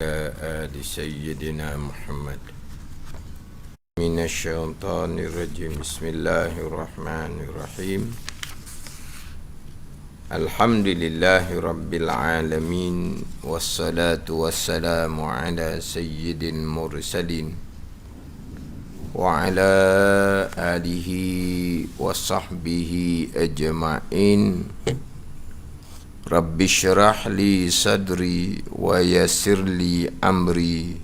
آل سيدنا محمد من الشيطان الرجيم. بسم الله الرحمن الرحيم. الحمد لله رب العالمين، والصلاة والسلام على سيد المرسلين وعلى آله وصحبه أجمعين. رب اشرح لي صدري ويسر لي أمري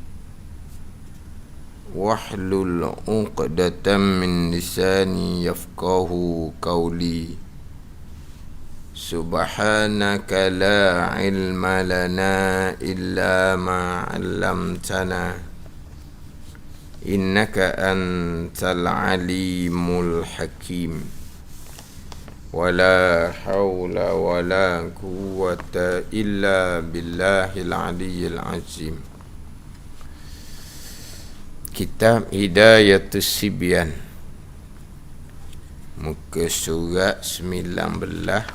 واحلل عقدة من لساني يفقه قولي. سبحانك لا علم لنا إلا ما علمتنا إنك أنت العليم الحكيم. ولا حول ولا قوة إلا بالله العلي العظيم. Kitab Hidayatus Sibyan, muka surat 19,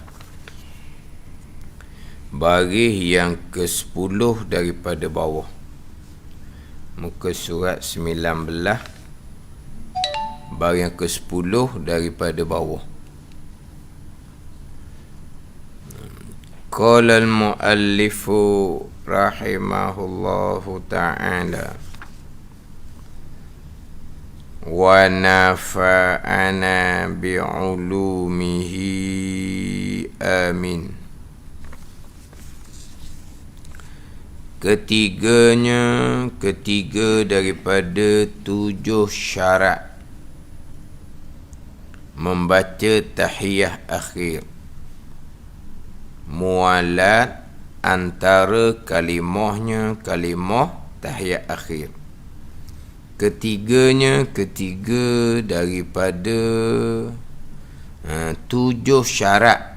baris yang ke-10 daripada bawah. Muka surat 19, baris yang ke-10 daripada bawah. Qala al-muallifu rahimahullahu ta'ala wa nafa'ana bi'ulumihi amin. Ketiga daripada 7 syarat membaca tahiyah akhir, mualat antara kalimah tahiyat akhir. Ketiga daripada 7 syarat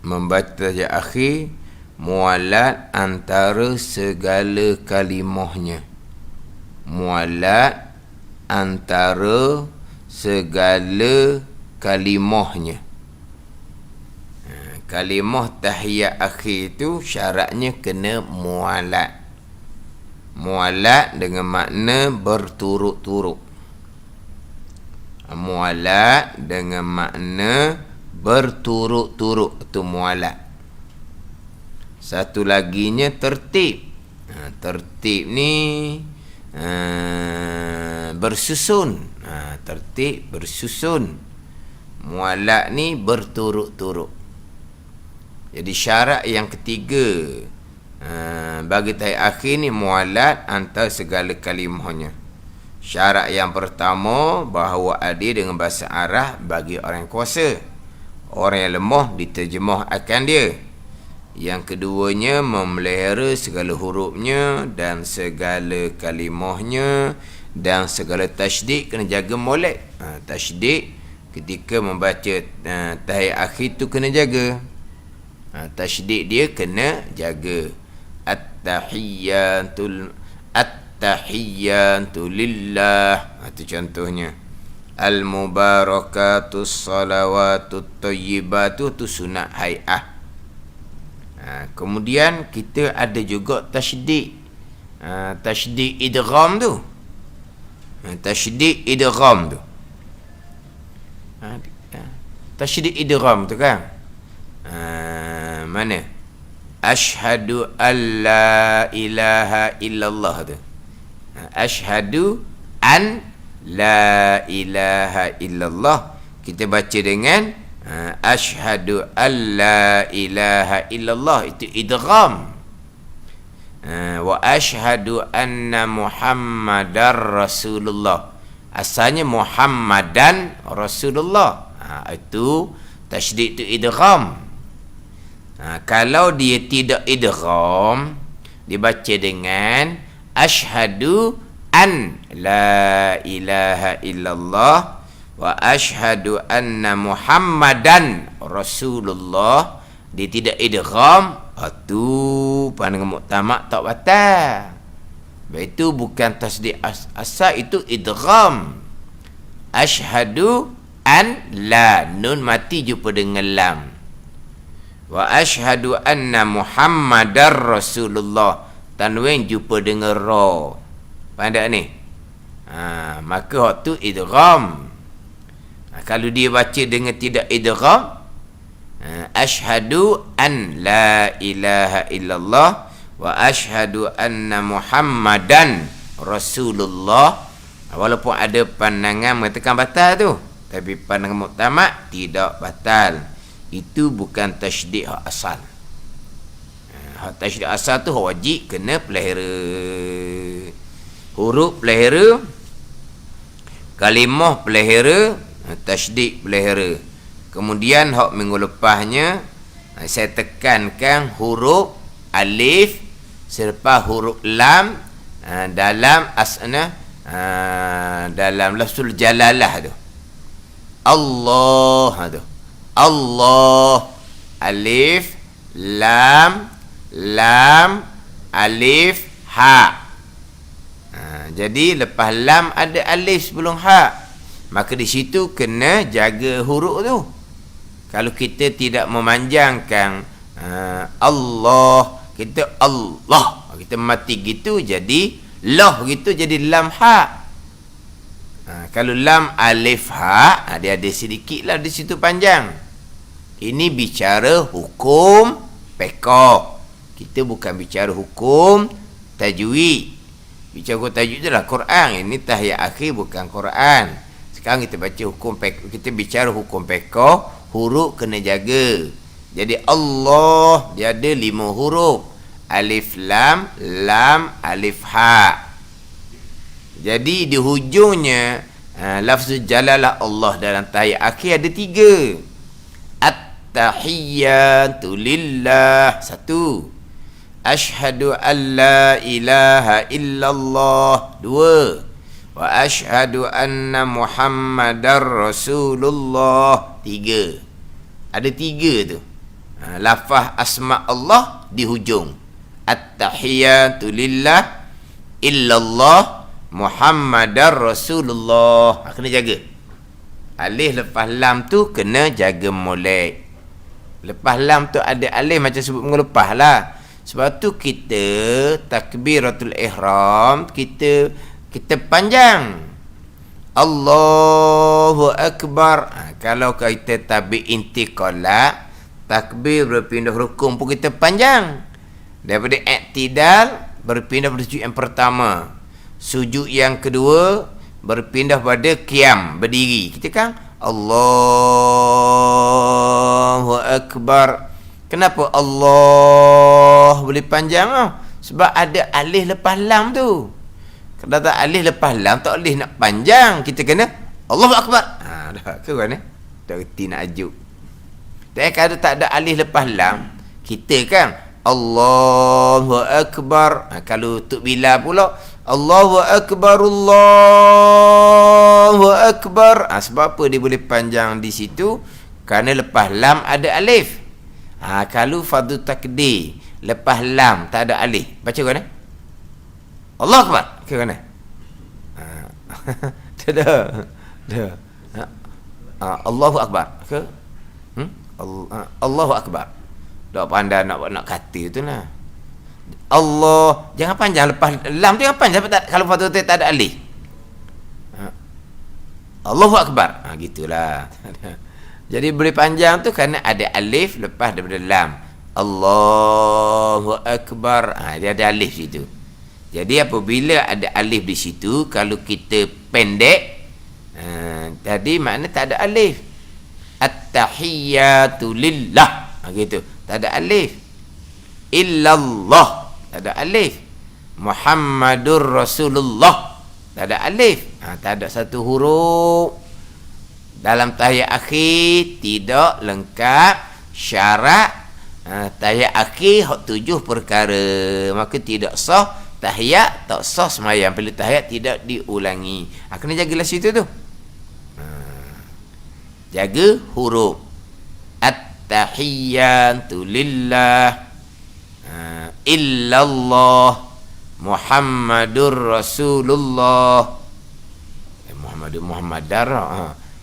membaca tahiyat akhir, mualat antara segala kalimahnya. Mualat antara segala kalimahnya. Kalimah tahiyat akhir itu syaratnya kena mualat. Mualat dengan makna berturut-turut. Mualat dengan makna berturut-turut, itu mualat. Satu laginya tertib. Tertib ni bersusun. Tertib bersusun. Mualat ni berturut-turut. Jadi syarat yang ketiga bagi tahiyat akhir ni mualat antara segala kalimahnya. Syarat yang pertama, bahawa adil dengan bahasa Arab bagi orang yang kuasa. Orang yang lemah diterjemah akan dia. Yang keduanya, memelihara segala hurufnya dan segala kalimahnya, dan segala tasydid kena jaga molek. Tasydid ketika membaca tahiyat akhir tu kena jaga. Tasydid dia kena jaga. At-tahiyyatu lillah, itu contohnya. Al-mubarakatus salawatut tayyibatu, tu sunat hai'ah. Kemudian kita ada juga tasydid. Tasydid idgham tu. Tasydid idgham tu. Tasydid idgham tu kan. Mana? Ashhadu an la ilaha illallah tu. Ashhadu an la ilaha illallah. Kita baca dengan ashhadu an la ilaha illallah, itu idgham. Wa ashhadu anna muhammadar rasulullah. Asalnya muhammadan rasulullah. Itu tasydid, itu idgham. Kalau dia tidak idgham, dibaca dengan ashhadu an la ilaha illallah wa ashhadu anna muhammadan rasulullah. Dia tidak idgham, itu pandangan muktamad tak batal. Itu bukan tasydid asal, itu idgham. Ashhadu an la, nun mati jumpa dengan lam. Wa ashhadu anna muhammadar rasulullah, tanwin jumpa dengan ra. Faham tak ni? Maka hak tu idgham. Kalau dia baca dengan tidak idgham, asyhadu an la ilaha illallah wa asyhadu anna muhammadan rasulullah. Walaupun ada pandangan mengatakan batal tu, tapi pandangan muktamad tidak batal. Itu bukan tasydid hak asal. Hak tasydid asal tu wajib kena pelihara. Huruf pelihara, kalimah pelihara, tasydid pelihara. Kemudian hak minggu lepasnya saya tekankan huruf alif serta huruf lam dalam asna dalam lafzul jalalah tu. Allah tu. Allah, alif, lam, alif, ha. Jadi lepas lam ada alif sebelum ha. Maka di situ kena jaga huruf tu. Kalau kita tidak memanjangkan Allah, kita Allah, kita mati gitu jadi lah gitu, jadi lam ha. Kalau lam alif ha, dia ada sedikit lah di situ panjang. Ini bicara hukum fiqh. Kita bukan bicara hukum tajwid. Bicara hukum tajwid itulah Quran. Ini tahiyat akhir bukan Quran. Sekarang kita baca hukum fiqh. Kita bicara hukum fiqh, huruf kena jaga. Jadi Allah dia ada 5 huruf. Alif lam, alif ha. Jadi di hujungnya lafzul jalalah Allah dalam tahiyat akhir ada 3. At-tahiyyatu lillah, 1. Asyhadu an la ilaha illallah, 2. Wa asyhadu anna muhammadar rasulullah, 3. Ada 3 tu. Lafaz asma Allah di hujung. At-tahiyyatu lillah illallah muhammadar rasulullah. Kena jaga. Alif lepas lam tu kena jaga molek. Lepas lam tu ada alif macam sebut minggu lepas lah. Sebab tu kita takbiratul ihram kita panjang. Allahu akbar. Kalau kita tabi intiqalah, takbir berpindah rukun pun kita panjang. Daripada i'tidal berpindah pada sujud yang pertama. Sujud yang kedua berpindah pada qiyam, berdiri. Kita kan Allahu akbar. Kenapa Allah boleh panjang? Sebab ada alif lepas lam tu. Kalau tak alif lepas lam, tak boleh nak panjang. Kita kena Allahu akbar. Dah ke kan? Tak reti nak ajuk. Tapi kalau tak ada alif lepas lam, kita kan Allahu akbar. Kalau Tuk Bila pula Allahu akbar, Allahu akbar. Sebab apa dia boleh panjang di situ? Kerana lepas lam ada alif. Kalau fardu takdir lepas lam tak ada alif, baca kan? Allahu akbar ke mana? Dah. Allahu akbar ke? Allahu akbar. Tak pandai nak kata tu lah. Allah jangan panjang lepas lam tu, jangan panjang kalau fardu tak ada alif. Allahu akbar. Gitulah. Jadi boleh panjang tu kerana ada alif lepas daripada lam. Allahu akbar. Dia ada alif situ. Jadi apabila ada alif di situ, kalau kita pendek, tadi makna tak ada alif. At-tahiyyatu lillah. Gitu. Tak ada alif. Illallah. Tak ada alif. Muhammadur Rasulullah. Tak ada alif. Tak ada satu huruf. Dalam tahiyat akhir tidak lengkap syarat. Tahiyat akhir 7 perkara. Maka tidak sah tahiyat, tak sah sembahyang. Bila tahiyat tidak diulangi. Kena jagalah situ tu. Jaga huruf. At-tahiyyatu lillah illallah Muhammadur Rasulullah. Muhammadar.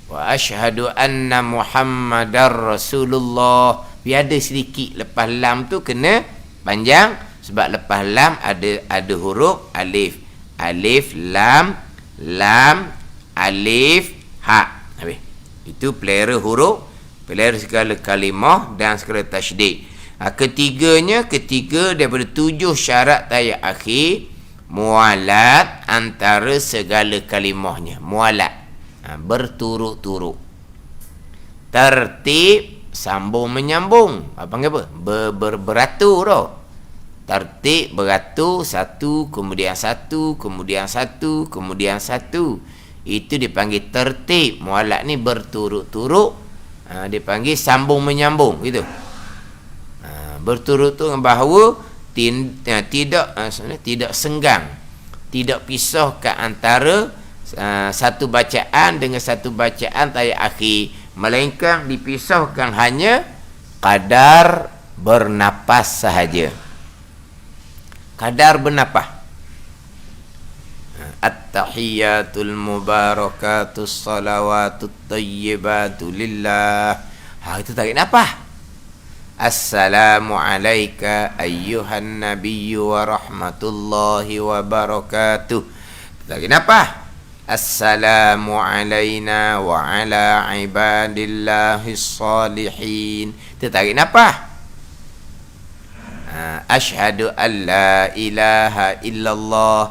Wa asyhadu anna Muhammadar Rasulullah. Biar ada sedikit lepas lam tu kena panjang. Sebab lepas lam ada huruf alif. Alif, lam, alif, ha. Habis. Itu pelera huruf, pelera segala kalimah dan segala tasydid. Ketiga daripada 7 syarat tayar akhir, mualat antara segala kalimahnya. Mualat. Berturut-turut. Tertib, sambung menyambung. Apa panggil apa? Beratur tau. Tertib, beratur, satu, kemudian satu, kemudian satu, kemudian satu. Itu dipanggil tertib. Mualat ni berturut-turut. Dipanggil sambung menyambung. Gitu. Berturut-turut bahawa tidak senggang. Tidak pisah ke antara satu bacaan dengan satu bacaan tayar akhir, melainkan dipisahkan hanya kadar bernapas sahaja. Kadar bernapas. At-tahiyyatul mubarakatus salawatut tayyibatu lillah. Itu tarik nafas. Assalamu alayka ayyuhan nabiyyu wa rahmatullahi wa barakatuh. Tarik nafas. Assalamu alayna wa ala ibadillahis salihin. Tarik nafas. Asyhadu an la ilaha illallah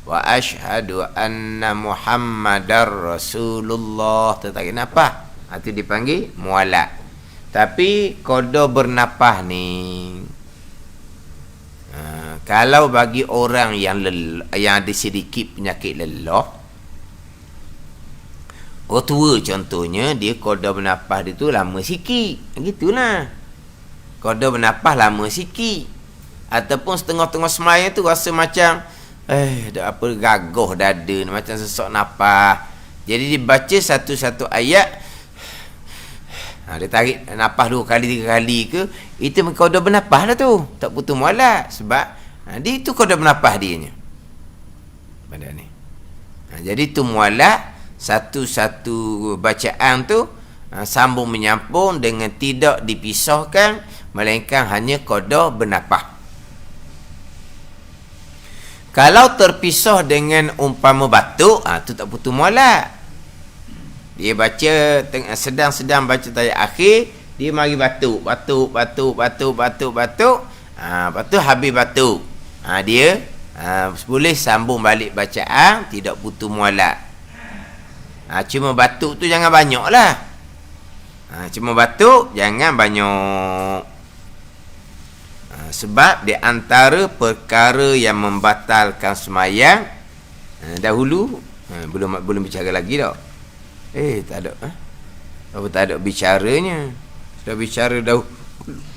wa asyhadu anna muhammadar rasulullah. Tarik nafas. Itu dipanggil mualat. Tapi qada bernafas ni, kalau bagi orang yang ada sedikit penyakit lelah, orang tua contohnya, dia qada bernafas dia tu lama sikit. Gitulah. Qada bernafas lama sikit. Ataupun setengah-tengah sembahyang tu rasa macam dah apa, gagah dada, macam sesak nafas. Jadi dibaca satu-satu ayat, dia tarik nafas 2 kali 3 kali ke, itu qada bernafas dah tu. Tak putus mualat. Sebab dia tu qada bernafas dia nya. Pada ni. Jadi tu mualat. Satu-satu bacaan tu sambung menyambung dengan tidak dipisahkan, melainkan hanya qada bernafas. Kalau terpisah dengan umpama batuk, tu tak putus mualat. Dia baca sedang-sedang baca tayar akhir, dia mari batuk. Lepas tu habis batuk. Dia boleh sambung balik bacaan, tidak putus mualat. Cuma batuk tu jangan banyak lah. Cuma batuk jangan banyak. Sebab di antara perkara yang membatalkan semayang, dahulu belum bicara lagi tak. Tak ada. Apa tak ada bicaranya. Sudah bicara dah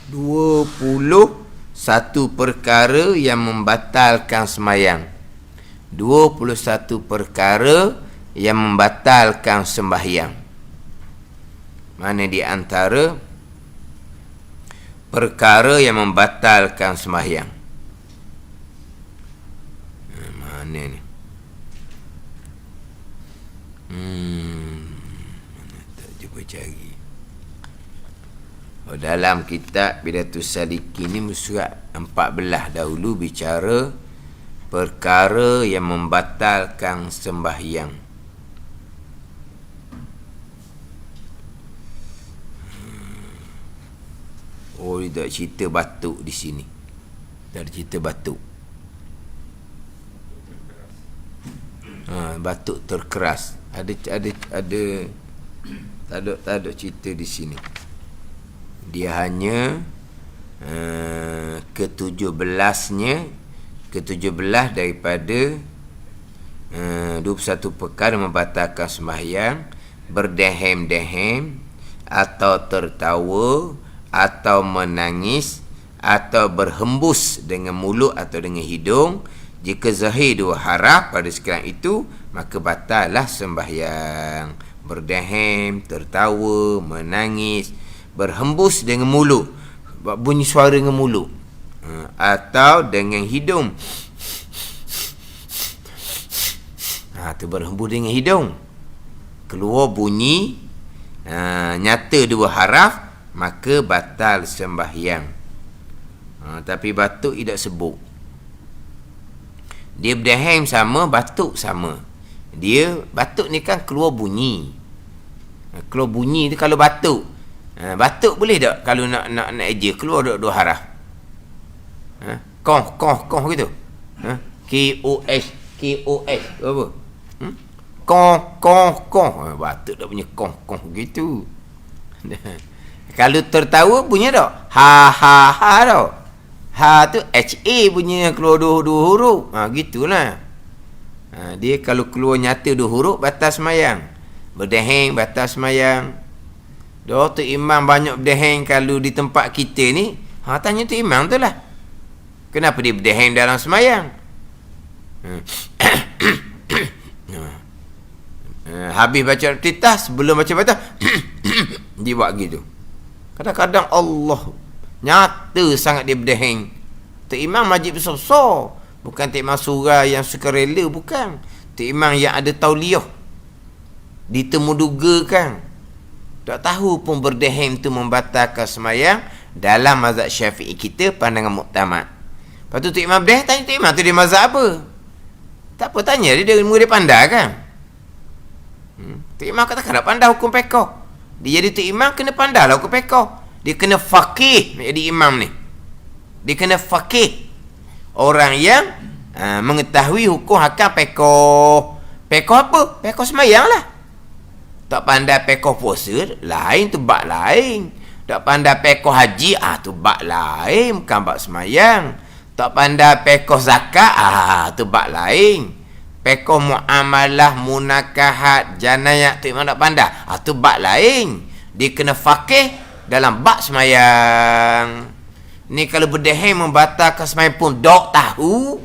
21 perkara yang membatalkan semayang. 21 perkara yang membatalkan sembahyang. Mana di antara perkara yang membatalkan sembahyang? Mana ni? Tak cuba cari. Dalam kitab Bidatus Salikin ni surat 14 dahulu bicara perkara yang membatalkan sembahyang. Dia tak cerita batuk di sini. Tak ada cerita batuk. Batuk terkeras. Ada tak ada cerita di sini. Dia hanya ke-17 daripada 21 perkara membatalkan sembahyang: berdehem-dehem atau tertawa atau menangis atau berhembus dengan mulut atau dengan hidung. Jika zahir 2 haraf pada sekalian itu, maka batallah sembahyang. Berdehem, tertawa, menangis, berhembus dengan mulut, bunyi suara dengan mulut, atau dengan hidung. Tu berhembus dengan hidung, keluar bunyi nyata 2 haraf, maka batal sembahyang. Tapi batuk tidak sebut. Dia berdehem sama, batuk sama. Dia batuk ni kan keluar bunyi. Keluar bunyi tu kalau batuk. Batuk boleh tak kalau nak eja keluar dua haraf? Koh gitu. KOS apa? Koh. Batuk dah punya koh gitu. Kalau tertawa bunyi tak? Ha tau. Ha tu HA bunyi keluar dua huruf. Gitulah. Dia kalau keluar nyata dua huruf batas semayang. Berdeheng batas semayang. Tu imam banyak berdeheng kalau di tempat kita ni. Tanya tu imam tu lah. Kenapa dia berdeheng dalam semayang? Habis baca Al-Fatihah, sebelum baca Fatihah dia buat gitu. Kadang-kadang Allah nyata sangat dia berdeheng. Tu imam majlis besar-besar. Bukan tu imam surah yang sukarela, bukan. Tu imam yang ada tauliah. Ditemudugakan. Tak tahu pun berdeheng tu membatalkan semayang. Dalam mazhab Syafi'i kita pandangan muktamad. Lepas tu imam berdeheng, tanya tu imam tu dia mazhab apa? Tak apa, tanya dia murid dia pandai kan. Tu imam katakan tak pandai hukum fiqh. Dia jadi tu imam kena pandai lah hukum fiqh. Dia kena faqih nak jadi imam ni. Dia kena faqih. Orang yang mengetahui hukum hakam fiqh. Fiqh apa? Fiqh semayang lah. Tak pandai fiqh puasa, lain tu bab lain. Tak pandai fiqh haji, tu bab lain, bukan bab semayang. Tak pandai fiqh zakat, tu bab lain. Fiqh muamalah, munakahat, janayat, tu memang tak pandai. Tu bab lain. Dia kena faqih dalam bab semayang. Ni kalau berdeheng membatalkan semayang pun dok tahu.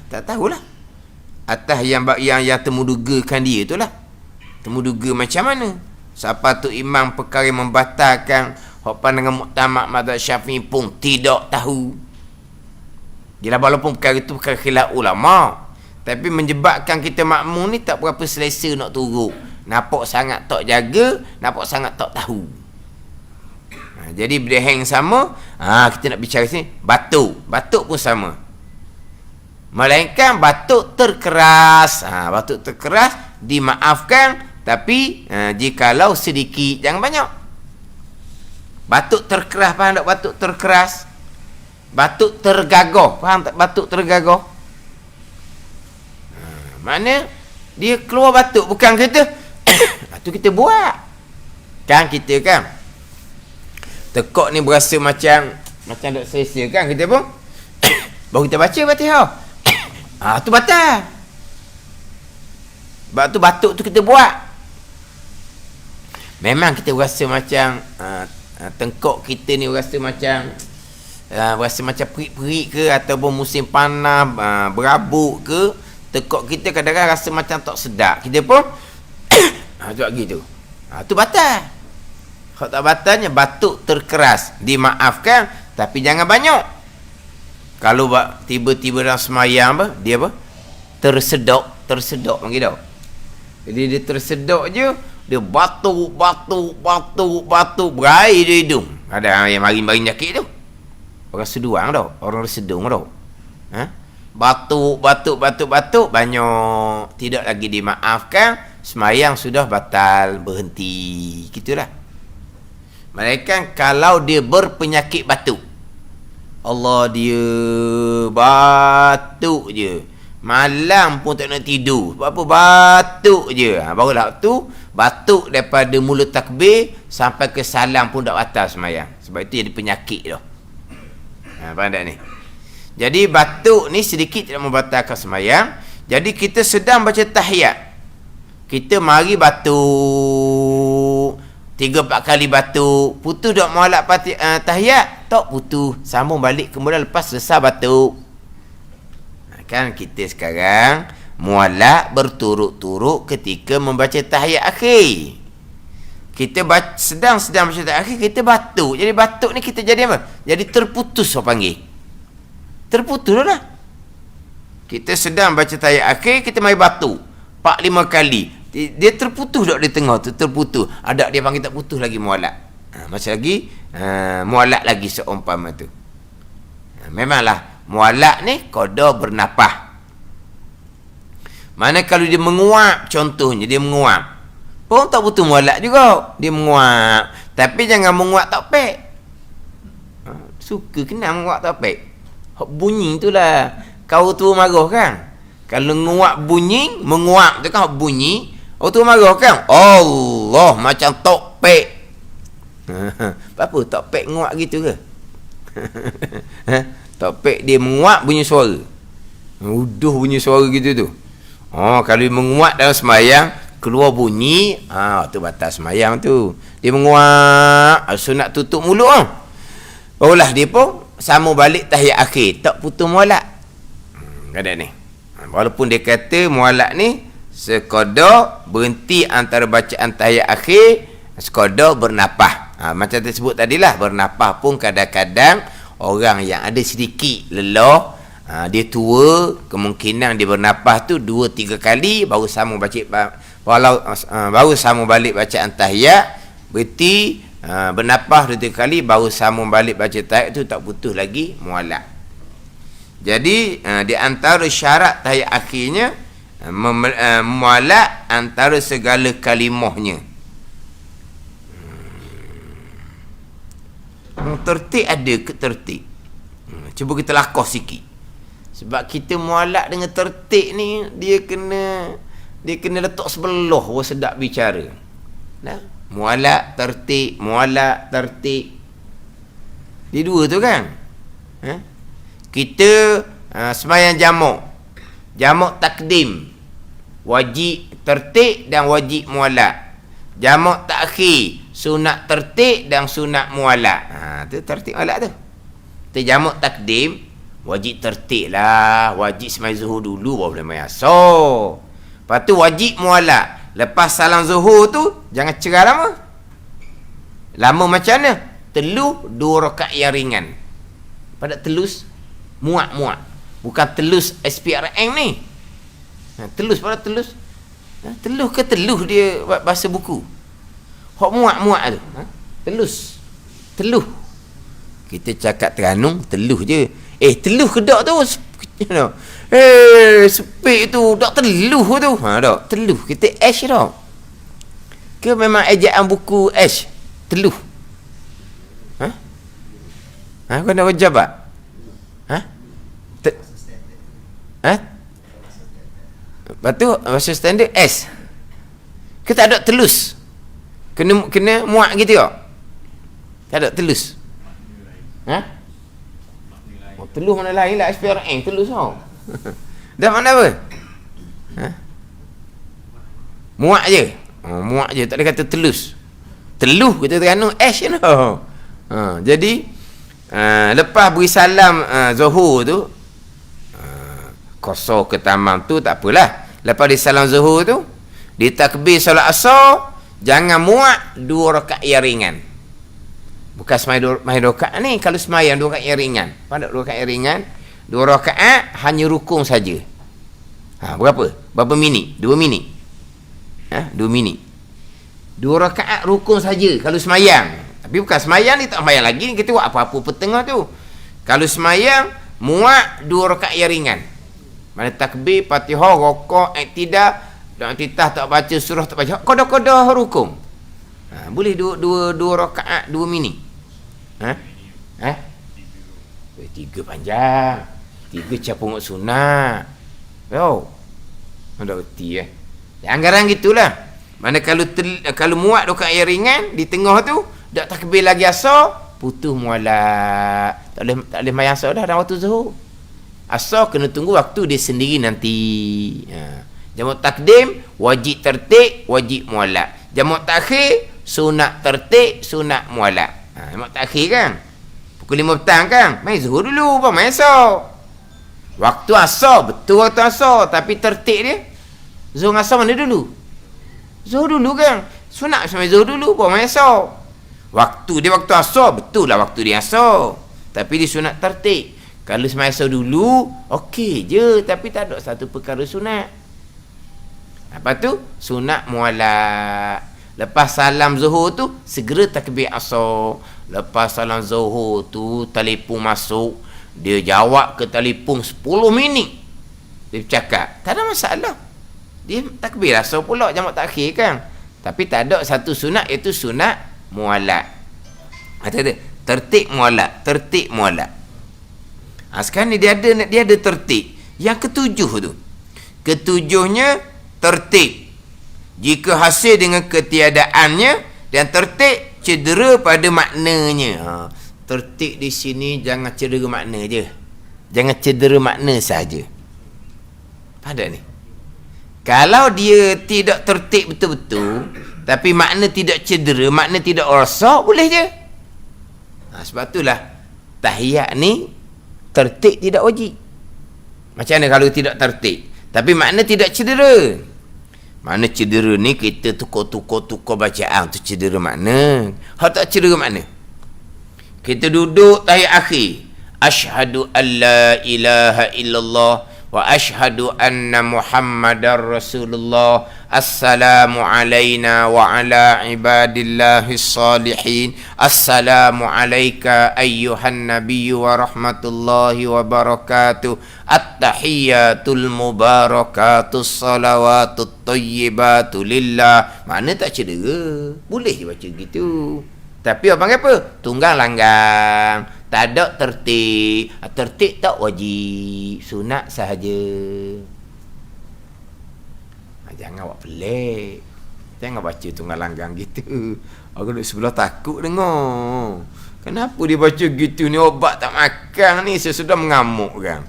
Tak tahulah. Atas yang temudugakan dia tu lah. Temuduga macam mana? Siapa tu imam perkara membatalkan hak pandangan muktamad mazhab Syafi'i pun tidak tahu. Dia walaupun perkara itu perkara khilaf ulama, tapi menyebabkan kita makmum ni tak berapa selesa nak turut. Nampak sangat tak jaga, nampak sangat tak tahu. Jadi berdeheng sama, kita nak bicara sini batuk pun sama. Melainkan batuk terkeras. Batuk terkeras dimaafkan, tapi jikalau sedikit, jangan banyak. Batuk terkeras, faham tak batuk terkeras? Batuk tergagah, faham tak batuk tergagah? Mana dia keluar batuk, bukan kita tu kita buat. Kan kita kan tekok ni berasa macam tak selesa kan, kita pun baru kita baca Fatihah. Tu batal. Sebab tu batuk tu kita buat. Memang kita rasa macam tengkok kita ni rasa macam perik-perik ke, ataupun musim panas berabuk ke, tekok kita kadang-kadang rasa macam tak sedap, kita pun buat gitu. Tu batal. Kalau tak batalnya batuk terkeras dimaafkan, tapi jangan banyak. Kalau tiba-tiba dalam semayang dia tersedok panggil tau. Jadi dia tersedok je, dia batuk berair di hidung. Ada yang maring-maring sakit tu, orang seduang tau, orang sedung tau. Batuk banyak, tidak lagi dimaafkan, semayang sudah batal, berhenti. Gitulah. Melainkan kalau dia berpenyakit batuk, Allah, dia batuk je, malam pun tak nak tidur. Sebab apa? Batuk je. Barulah tu batuk daripada mulut takbir sampai ke salam pun tak batal semayang. Sebab itu jadi penyakit tu. Faham tak ni? Jadi batuk ni sedikit tidak membatalkan semayang. Jadi kita sedang baca tahiyat, kita mari batuk 3-4 kali batuk, putus tak mualak tahiyat? Tak putus, sambung balik kemudian lepas selesai batuk. Kan kita sekarang mualak berturut-turut ketika membaca tahiyat akhir. Kita sedang baca tahiyat akhir, kita batuk. Jadi batuk ni kita jadi apa? Jadi terputus, orang panggil. Terputus lah. Kita sedang baca tahiyat akhir, kita mari batuk 4-5 kali. Dia terputus tak di tengah tu, terputus. Ada dia panggil tak putus lagi mualak. Masih lagi mualak lagi seumpama tu. Memanglah mualak ni qada bernapah. Mana kalau dia menguap, contohnya dia menguap, pun tak butuh mualak juga, dia menguap. Tapi jangan menguap tak pek. Suka kena menguap tak pek. Bunyi itulah kau tu marah kan. Kalau menguap bunyi, menguap tu kan bunyi, tu marah kan. Allah, macam tak pek. Apa tak pek menguap gitu ke? Tak pek dia menguap bunyi suara. Uduh bunyi suara gitu tu. Kalau dia menguap dalam sembahyang, keluar bunyi, tu batas sembahyang tu. Dia menguap, sunat tutup mulut barulah dia pun sama balik tahiyat akhir, tak putus mualak. Ada ni. Walaupun dia kata mualak ni sekadar berhenti antara bacaan tahiyat akhir, sekadar bernapah. Macam tersebut tadilah, bernapah pun kadang-kadang orang yang ada sedikit lelah, dia tua, kemungkinan dia bernapah tu 2-3 kali baru sama baru sama balik bacaan tahiyat, berhenti, bernapah 2-3 kali baru sama balik baca tahiyat tu, tak putus lagi mualak. Jadi di antara syarat tahiyat akhirnya mualak antara segala kalimahnya. Tertib ada ke tertib? Cuba kita lakos sikit. Sebab kita mualak dengan tertib ni, dia kena letak sebelah orang sedap bicara. Nah, mualak tertib, mualak tertib. Dia dua tu kan? Kita sembahyang jamak takdim, wajib tertib dan wajib mualak. Jamak takhir, sunat tertib dan sunat mualak. Tu tertib mualak tu. Kita jamak takdim, wajib tertib lah, wajib sembahyang zuhur dulu baru boleh main asar. Lepas tu wajib mualak, lepas salam zuhur tu jangan cerah lama. Lama macam mana? Teluh 2 rakaat yang ringan. Pada telus muat. Bukan telus SPRM ni. Telus pada telus. Teluh ke teluh dia bahasa buku. Hok muat tu. Telus. Teluh. Kita cakap Terengganu teluh je. Teluh ke dak tu? Sepik tu dak teluh tu. Dak teluh. Kita ash dak. Ke memang ejaan buku ash? Teluh. Kau nak jawab tak? Lepas tu bahasa standard S. Kita tak ada telus. Kena muat gitu tak? Tak ada telus. Telus mana lain lah, SPRM telus tau. Dah mana apa? Muat je. Muat je, tak ada kata telus. Teluh kita Terengganu S je tau. Jadi lepas beri salam zuhur tu, kosor ke tamam tu tak apalah. Lepas dia salam zuhur tu, dia takbir solat asar, jangan muat 2 rakaat yang ringan. Bukan sembahyang 2 rakaat ni, kalau sembahyang 2 rakaat yang ringan. Pada 2 rakaat yang ringan, 2 rakaat hanya rukun saja. Berapa minit? 2 minit. 2 minit. 2 rakaat rukun saja kalau sembahyang. Tapi bukan sembahyang ni, tak sembahyang lagi ni, kita buat apa-apa petengah tu. Kalau sembahyang muat 2 rakaat yang ringan. Mana takbir, Fatihah, rukuk, iktidal, dan titah tak baca surah, tak baca qada rukun. Boleh 2 rakaat 2 minit. 3 panjang. 3 capung sunat. Ada reti anggaran gitulah. Mana kalau muat 2 rakaat yang ringan di tengah tu, dak takbir lagi asar, putus mualak. Tak boleh main asar dah dalam waktu zuhur. Asar kena tunggu waktu dia sendiri nanti. Jamak takdim, wajib tertib, wajib mualak. Jamak takhir, sunat tertib, sunat mualak. Jamak takhir kan, pukul 5 petang kan, main zuhur dulu, baru main asar. Waktu asar, betul waktu asar, tapi tertib dia, zuhur asar mana dulu? Zuhur dulu kan. Sunat sampai zuhur dulu, baru main asar. Waktu dia waktu asar, betul lah waktu dia asar, tapi dia sunat tertib. Kalau sembahyang asar dulu, okey je, tapi tak ada satu perkara sunat. Apa tu? Sunat mualak. Lepas salam zuhur tu, segera takbir asar. Lepas salam zuhur tu, telefon masuk, dia jawab ke telefon 10 minit. Dia bercakap, tak ada masalah. Dia takbir asal pula jamak takhir kan. Tapi tak ada satu sunat, iaitu sunat mualat. Kata dia, tertib mualat, tertib mualat. Sekarang ni dia ada tertib. Yang ketujuh tu. Ketujuhnya tertib jika hasil dengan ketiadaannya, dan tertib cedera pada maknanya. Tertib di sini jangan cedera makna je. Jangan cedera makna saja. Pada ni. Kalau dia tidak tertib betul-betul, tapi makna tidak cedera, makna tidak rosak, boleh je. Sebab itulah tahiyat ni tertib tidak wajib. Macam mana kalau tidak tertib tapi makna tidak cedera? Makna cedera ni kita tukar bacaan tu cedera makna. Hak tak cedera makna. Kita duduk tahiyat akhir, asyhadu an la ilaha illallah wa asyhadu anna Muhammadar Rasulullah. Assalamu alayna wa ala ibadillahis salihin. Assalamu alayka ayyuhan nabiyyu wa rahmatullahi wa barakatuh. At-tahiyyatul mubarakatus salawatut tayyibatu lillah. Mana tak cedera, boleh je baca gitu. Tapi apa panggil apa? Tunggang langgang. Tak ada tertib. Tertib tak wajib, sunat sahaja. Jangan buat pelik. Jangan baca tunggang langgang gitu. Aku duduk sebelah takut dengar. Kenapa dia baca gitu ni? Obat tak makan ni. Saya sudah mengamuk kan.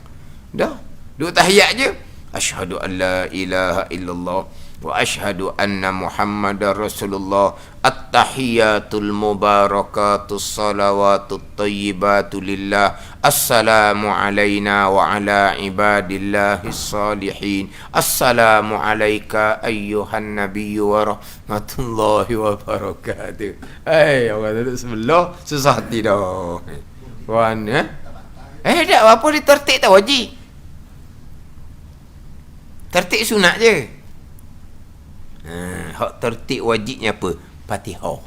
Dah. Duduk tahiyat je. Asyhadu an la ilaha illallah wa asyhadu anna Muhammadar Rasulullah. At-tahiyyatul mubarakatus salawatut tayyibatu lillah. Assalamu alayna wa ala ibadillahis salihin. Assalamu alayka ayyuhan nabiyyu wa rahmatullahi wa barakatuh. Orang duduk sebelah susah hati dah. Puan tak apa, dia tertib tak wajib. Tertib sunat je. Hak tertib wajibnya apa? Fatihah.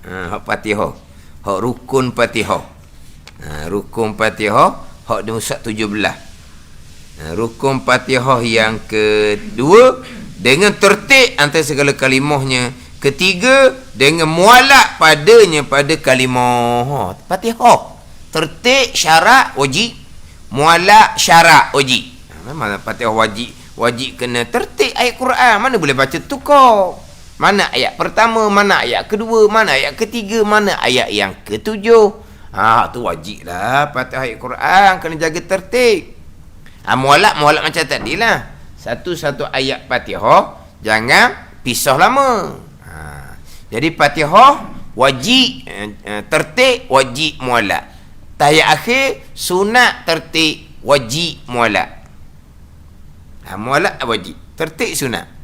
Hak Fatihah. Hak rukun Fatihah. Rukun Fatihah hak di mushaf 17. Rukun Fatihah yang kedua dengan tertib antara segala kalimahnya. Ketiga dengan mualak padanya pada kalimah. Fatihah tertib syarat wajib, mualak syarat wajib. Memang Fatihah wajib kena tertib ayat Quran. Mana boleh baca tukar. Mana ayat pertama, mana ayat kedua, mana ayat ketiga, mana ayat yang ketujuh. Tu wajib lah. Fatihah ayat Quran kena jaga tertib. Mualak macam tadi lah. Satu-satu ayat Fatihah jangan pisah lama. Jadi Fatihah wajib tertib, wajib mualak. Tahiyat akhir sunat tertib, wajib mualak. Mualak wajib, tertib sunat.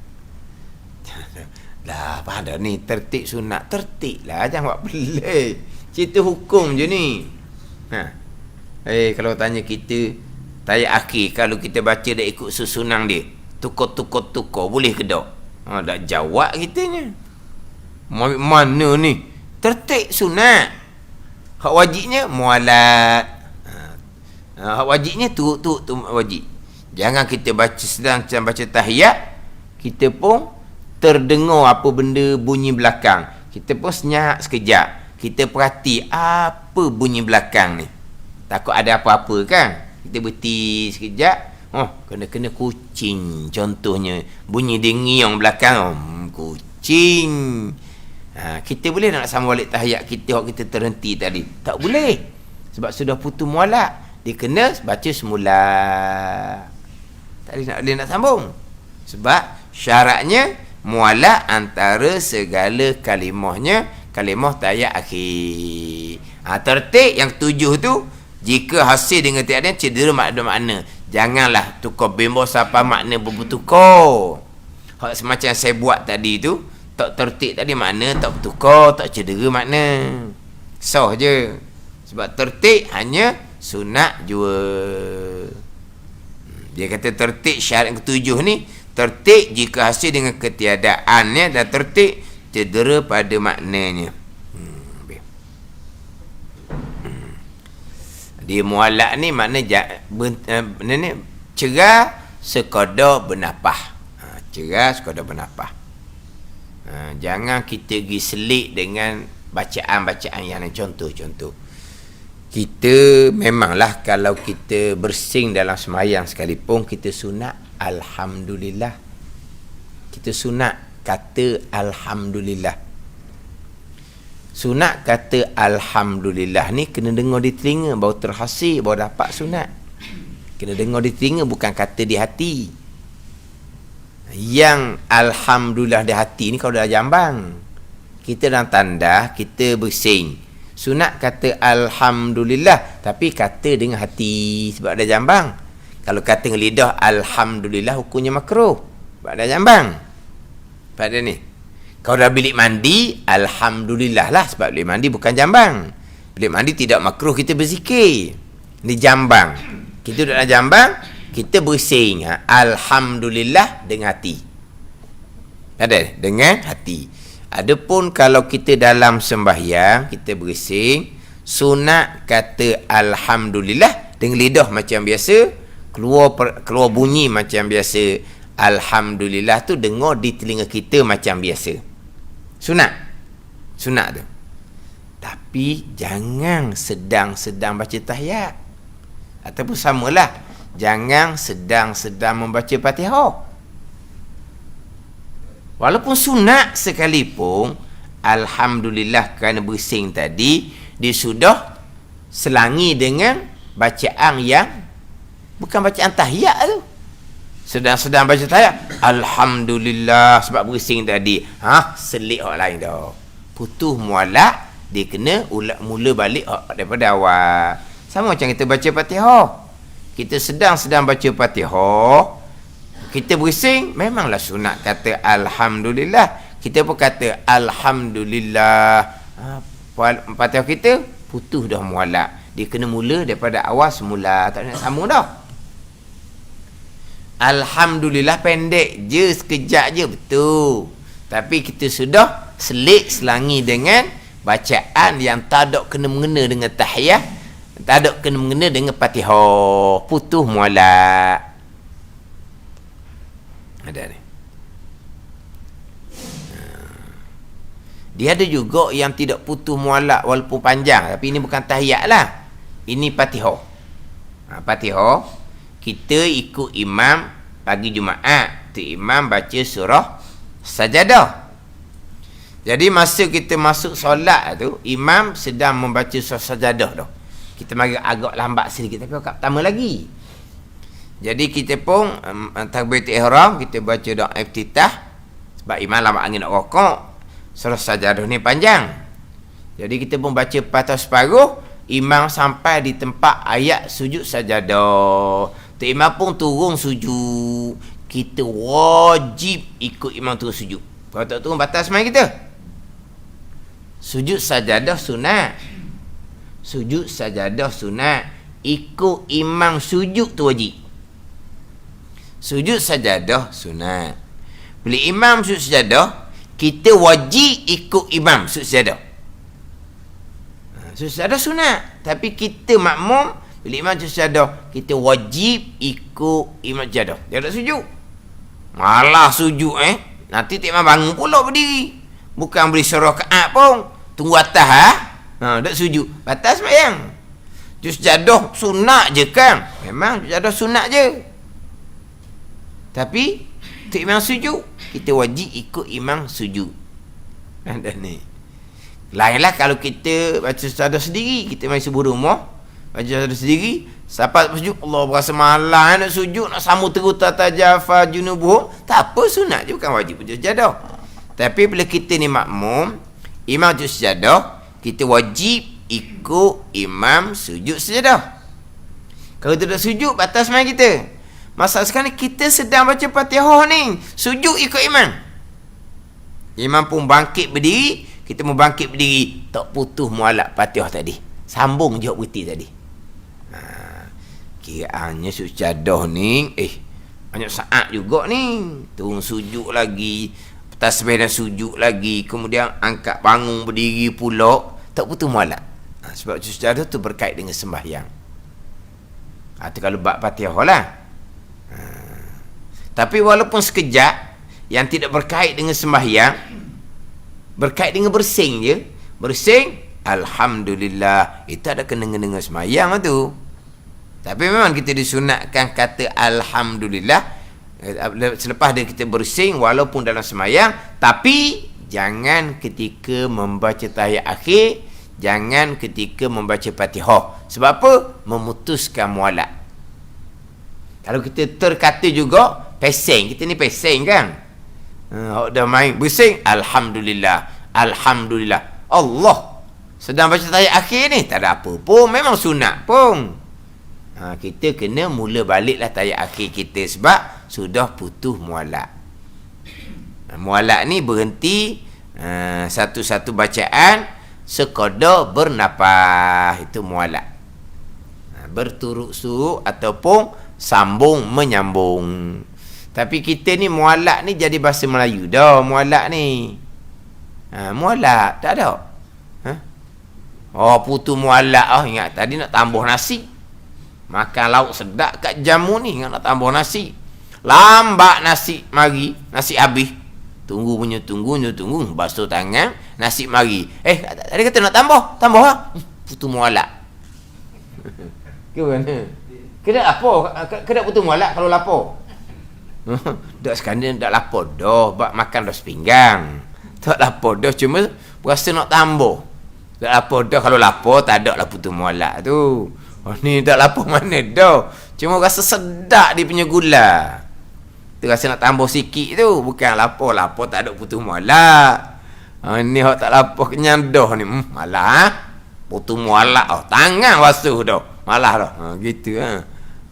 Lah pada ni tertib sunat, tertib lah, jangan buat pelik. Cerita hukum je ni. Kalau tanya kita tahiyat akhir, kalau kita baca dah ikut susunan dia, tukar boleh ke tak? Tak jawab kitanya. Mana ni? Tertib sunat. Hak wajibnya mualat. Hak wajibnya tu wajib. Jangan kita sedang baca tahiyat, kita pun terdengar apa benda bunyi belakang. Kita pun senyap sekejap. Kita perhati apa bunyi belakang ni. Takut ada apa-apa kan? Kita berhenti sekejap. Kena kucing contohnya. Bunyi dia ngiong belakang. Kucing. Kita boleh nak sambung balik tahiyat kita waktu kita terhenti tadi? Tak boleh. Sebab sudah putus mualak. Dia kena baca semula. Tak boleh nak sambung. Sebab syaratnya mualak antara segala kalimahnya, kalimah tahiyat akhir. Tertib yang ketujuh tu, jika hasil dengan tiada cedera makna. Janganlah tukar bimbang siapa makna bertukar. Hak semacam saya buat tadi tu, tak tertib tadi makna tak bertukar, tak cedera makna. Sah je. Sebab tertib hanya sunat jua. Dia kata tertib syarat yang ketujuh ni, tertib jika hasil dengan ketiadaannya, dan tertib cedera pada maknanya. Dia muallak ni makna cerah sekadar bernafas. Cerah sekadar bernafas. Jangan kita pergi selik dengan bacaan-bacaan yang lain. Contoh. Kita memanglah kalau kita bersing dalam sembahyang sekalipun, kita sunat alhamdulillah. Kita sunat kata alhamdulillah. Sunat kata alhamdulillah ni kena dengar di telinga baru terhasil, baru dapat sunat. Kena dengar di telinga, bukan kata di hati. Yang alhamdulillah di hati ni kalau dah jambang. Kita dalam tanda, kita bersing. Sunat kata alhamdulillah, tapi kata dengan hati sebab dah jambang. Kalau kata dengan lidah alhamdulillah, hukumnya makruh sebab dah jambang. Pada ni. Kalau dah bilik mandi, alhamdulillah lah, sebab bilik mandi bukan jambang. Bilik mandi tidak makruh kita berzikir. Ni jambang. Kita duduk dalam jambang, kita bersing alhamdulillah dengan hati. Ada? Dengan hati. Adapun kalau kita dalam sembahyang, kita bersing, sunat kata alhamdulillah dengan lidah macam biasa, keluar bunyi macam biasa. Alhamdulillah tu dengar di telinga kita macam biasa. Sunat tu. Tapi jangan sedang baca tahiyat. Ataupun samalah, jangan sedang membaca Fatihah. Walaupun sunat sekalipun, alhamdulillah kerana bersing tadi, dia sudah selangi dengan bacaan yang bukan bacaan tahiyat tu. Sedang baca tahiyat, alhamdulillah sebab bersing tadi. Selik orang lain dah. Putus muallak, dia kena mula balik daripada awal. Sama macam kita baca Fatihah. Kita sedang baca Fatihah, kita bersing, memanglah sunat kata alhamdulillah. Kita pun kata alhamdulillah. Fatihah kita putus dah muallak. Dia kena mula daripada awal semula, tak nak sambung dah. Alhamdulillah pendek je, sekejap je, betul. Tapi kita sudah selik selangi dengan bacaan yang tak ada kena mengena dengan tahiyah, tak ada kena mengena dengan Fatihah, putus muallak. Ada ni. Dia ada juga yang tidak putus muallak walaupun panjang, tapi ini bukan tahiyat lah. Ini Fatihah. Fatihah kita ikut imam pagi Jumaat, tu imam baca surah Sajadah. Jadi masa kita masuk solat tu, imam sedang membaca surah Sajadah tu. Kita mari agak lambat sedikit, tapi kat pertama lagi. Jadi kita pun takbiratul ihram, kita baca doa iftitah sebab imam lama angin nak rokok. Surah Sajadah ni panjang. Jadi kita pun baca patah separuh, imam sampai di tempat ayat sujud sajadah. Tu imam pun turun sujud. Kita wajib ikut imam turun sujud. Kalau tak turun batas main kita. Sujud sajadah sunat. Sujud sajadah sunat. Ikut imam sujud tu wajib. Sujud sajadah sunat. Bila imam sujud sajadah, kita wajib ikut imam sujud sajadah. Sujud sajadah sunat. Tapi kita makmum, bila imam sujud sajadah, kita wajib ikut imam sajadah. Dia tak sujud. Malah sujud nanti tak imam bangun pula berdiri. Bukan beri surah rakaat pun. Tunggu atas tak sujud. Batas sembahyang. Sujud sajadah sunat je kan. Memang sujud sajadah sunat je. Tapi tak imam sujud, kita wajib ikut imam sujud. Dan ni. Lainlah kalau kita baca sajadah sendiri, kita main sebuah rumah, baca sajadah sendiri, sampai sujud, Allah berasa malas nak sujud, nak sambung terus tatajafa junubuh, tak apa, sunat je, bukan wajib sujud sajadah. Tapi bila kita ni makmum, imam sujud sajadah, kita wajib ikut imam sujud sajadah. Kalau tidak sujud, batas main kita. Masalah sekarang kita sedang baca Fatihah ni, sujud ikut imam. Imam pun bangkit berdiri, kita pun bangkit berdiri, tak putus muallak Fatihah tadi. Sambung je berhenti tadi. Kiraannya sujud sajadah ni banyak saat juga ni. Turun sujud lagi, tasbih dan sujud lagi, kemudian angkat bangun berdiri pula, tak putus muallak. Sebab sujud sajadah tu berkait dengan sembahyang. Itu kalau bab Fatihah lah. Tapi walaupun sekejap yang tidak berkait dengan sembahyang, berkait dengan bersing je. Bersing, alhamdulillah, itu ada kena dengan sembahyang tu. Tapi memang kita disunatkan kata alhamdulillah selepas dia kita bersing walaupun dalam sembahyang, tapi jangan ketika membaca tahiyat akhir, jangan ketika membaca Fatihah. Sebab apa? Memutuskan mualat. Kalau kita terkata juga pesing, kita ni pesing kan. Dah main bersing, alhamdulillah, alhamdulillah. Allah sedang baca tahiyat akhir ni, tak ada apa pun, memang sunat pun. Kita kena mula baliklah tahiyat akhir kita sebab sudah putus mualat. Mualat ni berhenti satu-satu bacaan sekadar bernafas, itu mualat. Berturut-turut ataupun sambung menyambung. Tapi kita ni mualat ni jadi bahasa Melayu dah, mualat ni. Mualat tak ada. Putu mualat. Ingat tadi nak tambah nasi. Makan lauk sedap kat jamu ni, ingat nak tambah nasi. Lambat nasi mari, nasi habis. Tunggu, basuh tangan, nasi mari. Tadi kata nak tambah lah. Putu mualat. Ke mana? Kena apa? Kena putu mualat kalau lapar. Dak sekarang dak lapar dah, bak makan dah sepinggang. Tak lapar dah, cuma rasa nak tambah. Tak lapar dah, kalau lapar tak ada lah putu mualat tu. Ni tak lapar mana dah, cuma rasa sedap dia punya gula. Tu rasa nak tambah sikit tu, bukan lapar tak ada putu mualat. Ni hak tak lapar kenyang dah ni. Malah putu mualat tangan basuh dah. Malah dah. Gitu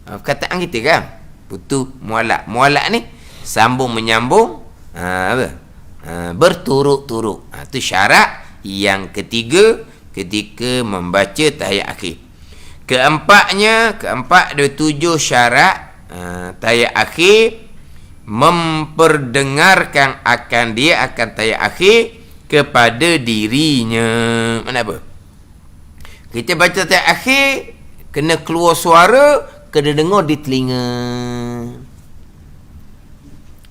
perkataan kita kan. Putu mualat. Mualat ni sambung menyambung, berturut-turut. Itu syarat yang ketiga ketika membaca tahiyat akhir. Keempat ada 7 syarat tahiyat akhir, memperdengarkan akan tahiyat akhir kepada dirinya. Mana apa? Kita baca tahiyat akhir, kena keluar suara, kena dengar di telinga.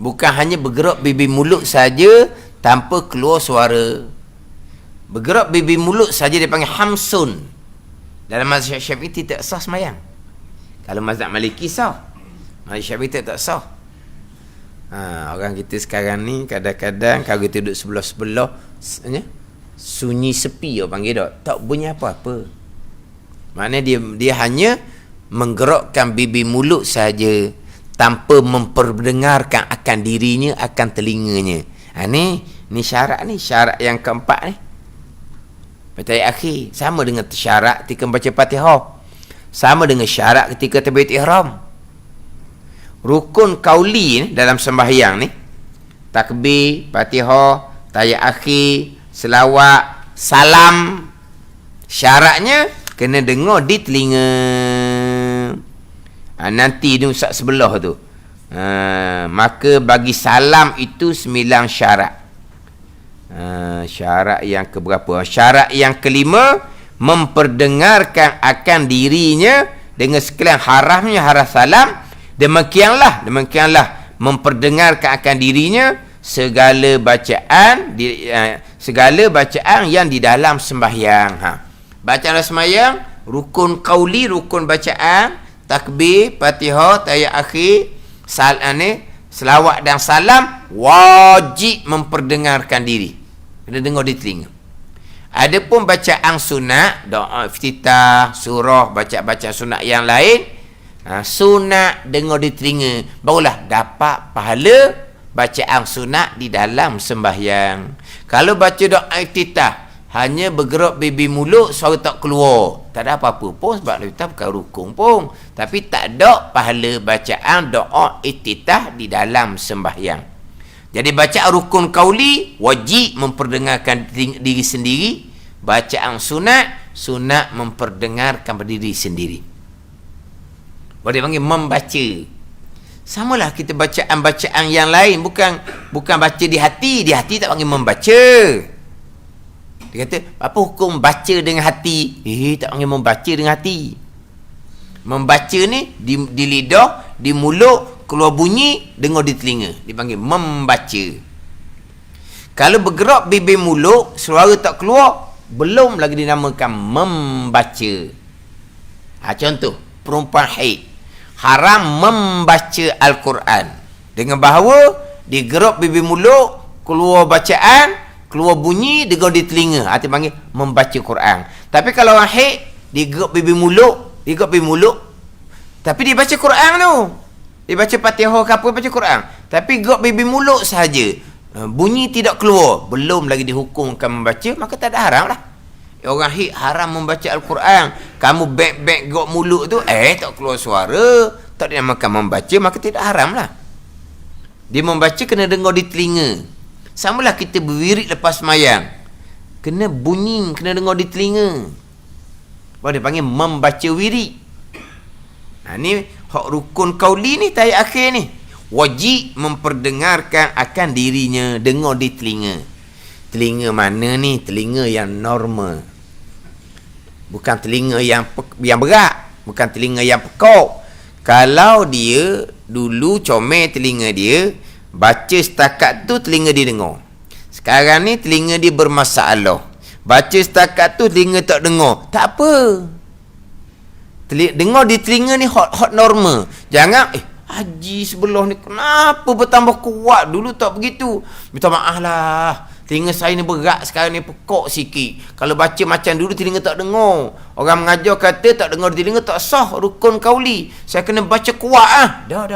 Bukan hanya bergerak bibir mulut saja tanpa keluar suara. Bergerak bibir mulut saja dia panggil hamsun. Dalam mazhab Syafi'i tidak sah semayang. Kalau mazhab Maliki sah. Mazhab Syafi'i tak sah. Orang kita sekarang ni kadang-kadang kalau kita duduk sebelah-sebelah sunyi sepi orang panggil tak bunyi apa-apa. Maknanya dia hanya menggerakkan bibir mulut saja tanpa memperdengarkan akan dirinya, akan telinganya. Ni syarat yang keempat ni. Tahiyat akhir sama dengan syarat ketika membaca Fatihah. Sama dengan syarat ketika takbiratul ihram. Rukun kauli ni dalam sembahyang ni, takbir, Fatihah, tahiyat akhir, selawat, salam, syaratnya kena dengar di telinga. Nanti ni ustaz sebelah tu. Maka bagi salam itu 9 syarat. Syarat yang keberapa? Syarat yang kelima, memperdengarkan akan dirinya dengan sekalian harafnya haraf salam. Demikianlah memperdengarkan akan dirinya segala bacaan yang di dalam sembahyang. Bacaan dalam sembahyang, rukun qauli, rukun bacaan, takbir, Fatihah, tahiyat akhir, selawat dan salam, wajib memperdengarkan diri. Kena dengar di telinga. Adapun bacaan sunat, doa iftitah, surah, bacaan sunat yang lain, sunat dengar di telinga, barulah dapat pahala bacaan sunat di dalam sembahyang. Kalau baca doa iftitah hanya bergerak bibir mulut, suara tak keluar, tak ada apa-apa pun, sebab iftitah bukan rukun pun, tapi tak ada pahala bacaan doa iftitah di dalam sembahyang. Jadi bacaan rukun qauli wajib memperdengarkan diri sendiri, bacaan sunat memperdengarkan diri sendiri. Boleh panggil membaca. Samalah kita bacaan yang lain, bukan baca di hati tak panggil membaca. Dia kata, apa hukum baca dengan hati? Tak panggil membaca dengan hati. Membaca ni di lidah, di mulut, keluar bunyi, dengar di telinga. Dipanggil membaca. Kalau bergerak bibir mulut, suara tak keluar, belum lagi dinamakan membaca. Contoh, perempuan haid haram membaca Al-Quran. Dengan bahawa digerak bibir mulut, keluar bacaan, keluar bunyi, dengar di telinga. Itu panggil membaca Quran. Tapi kalau orang haid, digerak bibir mulut, tapi dia baca Quran tu. Dia baca Fatihah ke apa, baca Quran. Tapi gerak bibir mulut sahaja. Bunyi tidak keluar, belum lagi dihukumkan membaca, maka tak ada haram lah. Orang haid haram membaca Al-Quran. Kamu back gerak mulut tu, tak keluar suara, tak dinamakan membaca, maka tidak haram lah. Dia membaca kena dengar di telinga. Samalah kita berwirid lepas semayang, kena bunyi, kena dengar di telinga. Baru dia panggil membaca wirid. Ni hak rukun kauli ni, tahiyat akhir ni. Wajib memperdengarkan akan dirinya, dengar di telinga. Telinga mana ni? Telinga yang normal. Bukan telinga yang berat, bukan telinga yang pekok. Kalau dia dulu comel telinga dia, baca setakat tu telinga dia dengar. Sekarang ni telinga dia bermasalah. Baca setakat tu telinga tak dengar. Tak apa. Dengar di telinga ni hot normal. Jangan haji sebelah ni kenapa bertambah kuat, dulu tak begitu. Minta maaf lah, telinga saya ni berat sekarang ni, pekok sikit. Kalau baca macam dulu telinga tak dengar. Orang mengajar kata tak dengar di telinga tak sah rukun kauli. Saya kena baca kuat Dah.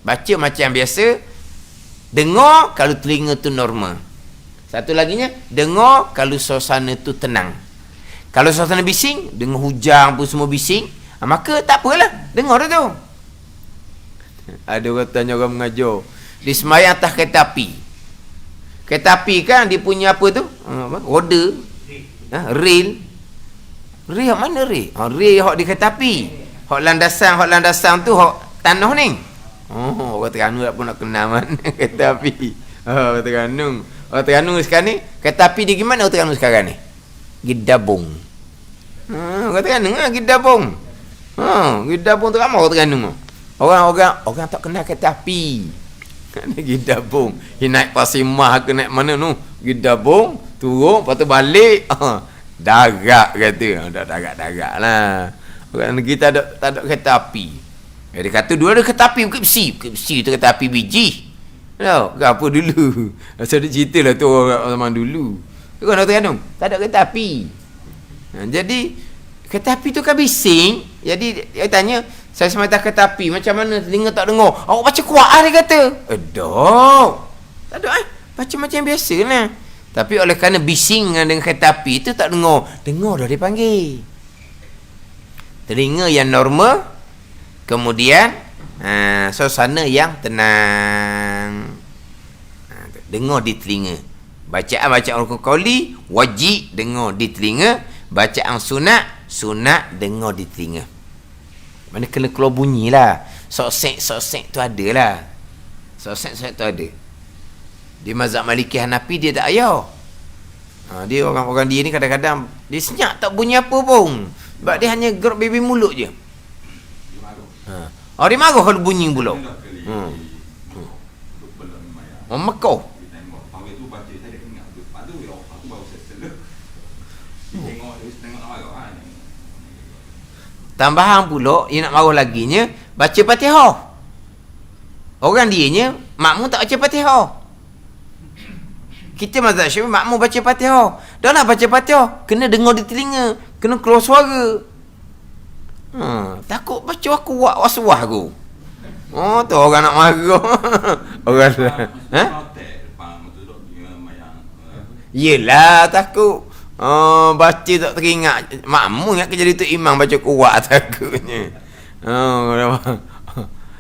Baca macam biasa. Dengar kalau telinga tu normal. Satu laginya, dengar kalau suasana tu tenang. Kalau suasana bising, dengar hujang pun semua bising, maka tak apalah, dengar dah tu. Ada orang tanya orang mengajar, di semayang atas kereta api. Kereta api kan dia punya apa tu? Roda. Rel. Rel mana rel? Rel hak di kereta api. Hak landasan tu hak tanah ni. Orang Terengganu tak pun nak kenal mana kereta api. Orang Terengganu. Orang Terengganu sekarang ni, kereta api dia gimana orang Terengganu sekarang ni? Gidabung. Orang Terengganu Gidabung. Gidabung tu ramai orang Terengganu. Orang tak kenal kereta api. Gidabung. Dia naik Pasimah ke naik mana tu? Gidabung, turun, lepas tu balik. Darat kata. Darat lah. Orang negeri tak ada kereta api. Dia kata dulu ada kereta api Bukit Besi tu kereta api biji. Tahu apa dulu. Asal dia cerita lah tu orang zaman dulu. Kau nak tengok tak ada kereta api. Jadi kereta api tu kan bising. Jadi dia tanya, saya semata kereta api macam mana telinga tak dengar? Awak baca kuat dia kata. Tak ada baca macam biasa lah. Tapi oleh kerana bising dengan kereta api tu tak dengar. Dengar dah dia panggil. Telinga yang normal, kemudian suasana yang tenang. Dengar di telinga. Bacaan rukun qauli wajib dengar di telinga. Bacaan sunat dengar di telinga. Mana kena keluar bunyi lah. Sok-sek tu ada lah. Sok-sek tu ada. Di mazhab Maliki Hanafi dia tak payah. Dia orang-orang dia ni kadang-kadang dia senyap tak bunyi apa pun. Sebab dia hanya gerak bibir mulut je. Dia marah kalau bunyi pula. Mekau. Tambahan pula, dia nak marah laginya, baca Fatihah. Orang dianya, makmum tak baca Fatihah. Kita mazhab Syafi'i, makmum baca Fatihah. Dah lah baca Fatihah, kena dengar di telinga, kena keluar suara. Takut baca aku was-was aku. Tu orang nak marah. Orang yelah takut. Baca tak teringat. Makmum ingat jadi tu imam baca kuat takutnya.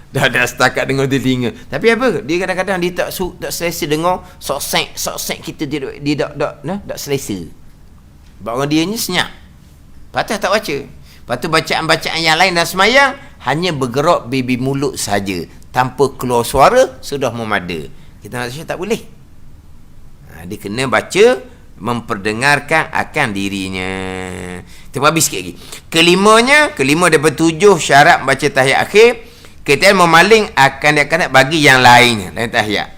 Dah setakat dengar di telinga. Tapi apa? Dia kadang-kadang dia tak selesa dengar sok-sek kita dia tak selesa. Sebab orang dia ni senyap. Patut tak baca. Lepas tu bacaan-bacaan yang lain dan semayang hanya bergerak bibir mulut saja, tanpa keluar suara sudah memada. Kita nak tak boleh. Dia kena baca, memperdengarkan akan dirinya. Terbabi sikit lagi. Kelima daripada 7 syarat baca tahiyat akhir, kita memaling akan dia bagi yang lainnya, lain tahiyat.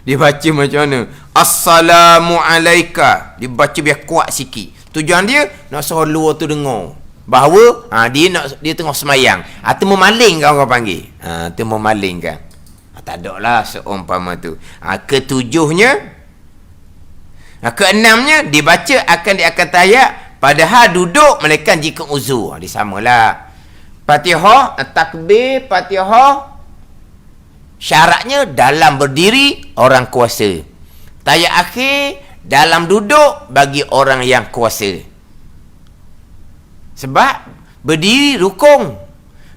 Dia baca macam mana? Assalamu alaika. Dia baca biar kuat sikit. Tujuan dia nak suruh luar tu dengar bahawa dia tengah semayang. Tu memaling kan orang panggil. Tu memaling kan. Tak ada lah seumpama tu. Ketujuhnya, keenamnya dibaca akan tahiyat padahal duduk melainkan jika uzur. Dia samalah. Fatihah, takbir, Fatihah syaratnya dalam berdiri orang kuasa. Tahiyat akhir dalam duduk bagi orang yang kuasa. Sebab berdiri rukun.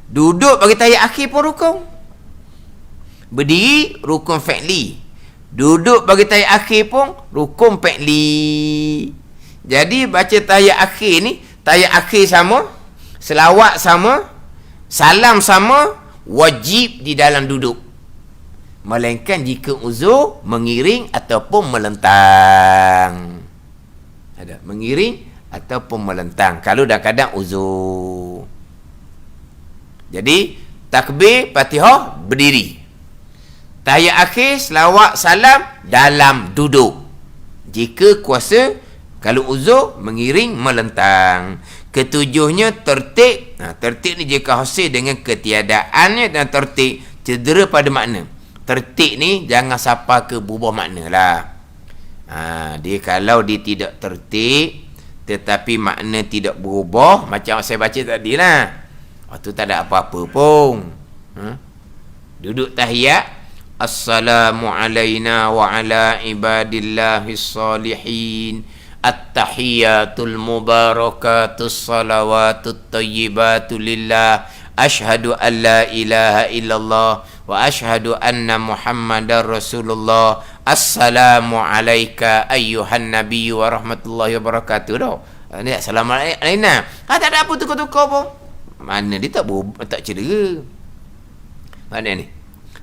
Duduk bagi tahiyat akhir pun rukun. Berdiri rukun fi'li. Duduk bagi tahiyat akhir pun rukun fi'li. Jadi baca tahiyat akhir ni, tahiyat akhir sama, selawat sama, salam sama, wajib di dalam duduk. Melainkan jika uzur, mengiring ataupun melentang. Ada mengiring ataupun melentang. Kalau dah kadang uzur. Jadi takbir, Fatihah berdiri. Tahiyat akhir, selawat, salam dalam duduk. Jika kuasa, kalau uzur, mengiring, melentang. Ketujuhnya tertib. Tertib ni jika hasil dengan ketiadaannya dan tertib cedera pada makna. Tertib ni jangan sampai ke berubah makna lah. Dia kalau dia tidak tertib tetapi makna tidak berubah, macam saya baca tadi lah, tu tak ada apa-apa pun. Duduk tahiyat, assalamu alayna wa ala ibadillahis salihin, at-tahiyatul mubarakatus salawatut tayyibatu lillah, ashhadu an la ilaha illallah wa ashhadu anna muhammadar rasulullah, assalamu alayka ayyuhan nabiy wa rahmatullahi wa barakatuh. Ni assalamualaikum. Tak ada apa tukar-tukar pun. Mana dia tak cedera. Mana ni?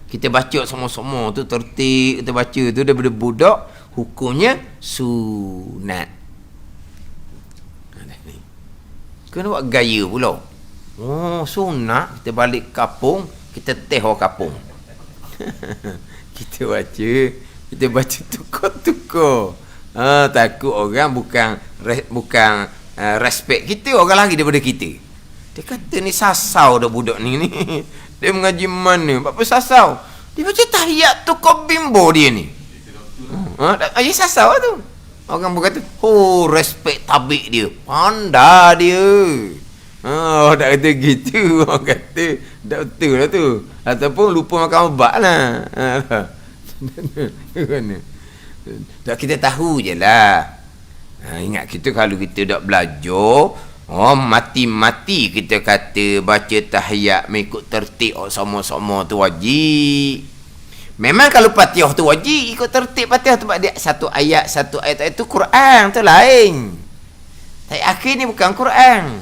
Kita baca semua-semua tu tertib, kita baca tu daripada budak, hukumnya sunat. Kena buat gaya pula. Sunat, kita balik kapung, kita teh orang kapung. kita baca tukar-tukar. Takut orang bukan respect kita, orang lagi daripada kita. Dia kata ni sasau dah budak ni. Dia mengaji mana? Apa sasau? Dia baca tahiyat tukar bimbo dia ni. Dia sasau lah tu. Orang pun kata, respect tabik dia. Pandai dia. Tak kata gitu. Orang kata tak betul lah tu. Ataupun lupa makan ubat lah. Tak, kita tahu je lah. Ingat kita kalau kita tak belajar, mati-mati kita kata baca tahiyat mengikut tertib sama-sama tu wajib. Memang kalau Fatihah tu wajib ikut tertib Fatihah tu, dia satu ayat itu Quran tu lain. Tahiyat akhir ni bukan Quran.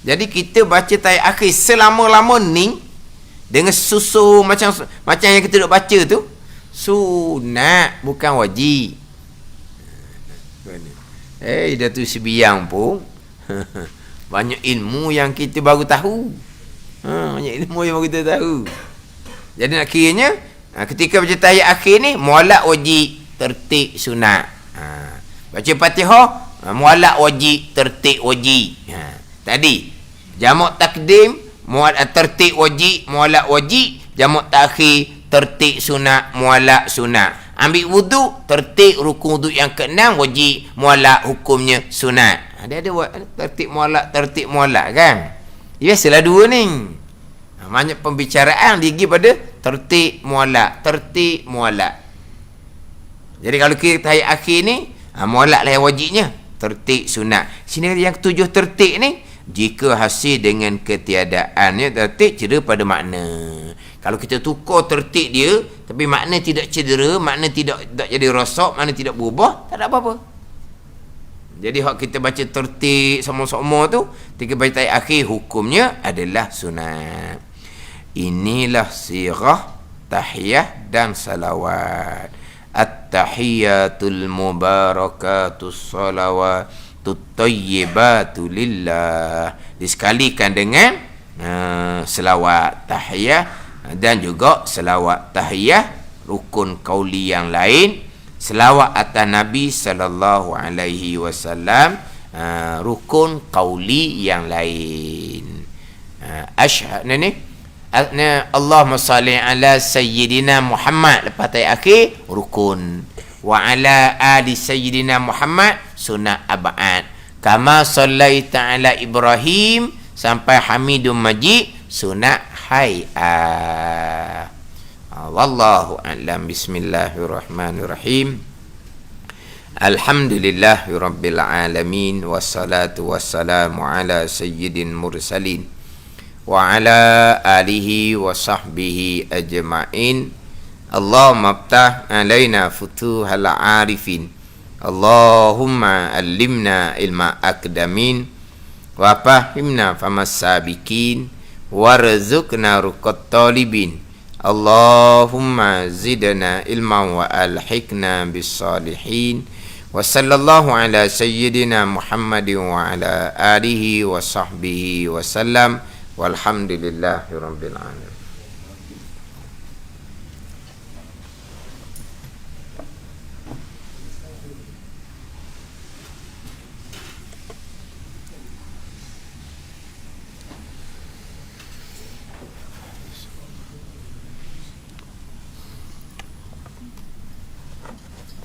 Jadi kita baca tahiyat akhir selama-lama ni dengan susu macam yang kita duk baca tu, sunat bukan wajib. Dah tu sebiang pun. Banyak ilmu yang kita baru tahu. Banyak ilmu yang baru kita tahu. Jadi nak kiranya ketika baca tahiyat akhir ni, mualak wajib, tertib sunat. Baca Fatihah, mualak wajib, tertib wajib. Tadi jamak takdim, tertib wajib, mualak wajib. Jamak takhir, tertib sunat, mualak sunat. Ambil wudu, tertib rukun wudu yang ke-6 wajib, mualak hukumnya sunat. Dia ada tertib mualak kan. Biasalah dua ni. Banyak pembicaraan dia pergi pada tertib mualak. Jadi kalau kita tahiyat akhir ni, mualak lah yang wajibnya, tertib sunat. Sini yang ketujuh tertib ni, jika hasil dengan ketiadaannya tertib cedera pada makna. Kalau kita tukar tertib dia tapi makna tidak cedera, makna tidak jadi rosak, makna tidak berubah, tak ada apa-apa. Jadi hak kita baca tertib sama-sama tu, ketika baca tahiyat akhir hukumnya adalah sunat. Inilah sirah tahiyah dan salawat. At-tahiyatul mubarakatus salawat tutayyibatu lillah. Disekalikan dengan selawat tahiyah dan juga selawat tahiyah rukun qauli yang lain, selawat atas Nabi sallallahu alaihi wasallam rukun qauli yang lain. Asyhadu ni Allahumma salli ala sayyidina Muhammad, lepas ayat akhir rukun, wa ala ali sayyidina Muhammad sunat abad, kama sallaita ala Ibrahim sampai Hamidum Majid sunat hay'ah. Wallahu a'lam. Bismillahirrahmanirrahim. Alhamdulillahirabbil alamin, wassalatu wassalamu ala sayyidil mursalin wa ala alihi wa sahbihi ajma'in. Allahumma aftah alaina futuhal arifin, Allahumma allimna ilma akdamin, wa fahimna famas sabikin, warzuqna ruqat talibin. Allahumma zidna ilman wa alhiqna bis salihin. Wa sallallahu ala sayyidina Muhammadin wa ala alihi wa sahbihi wa sallam. Walhamdulillahi rabbil alamin.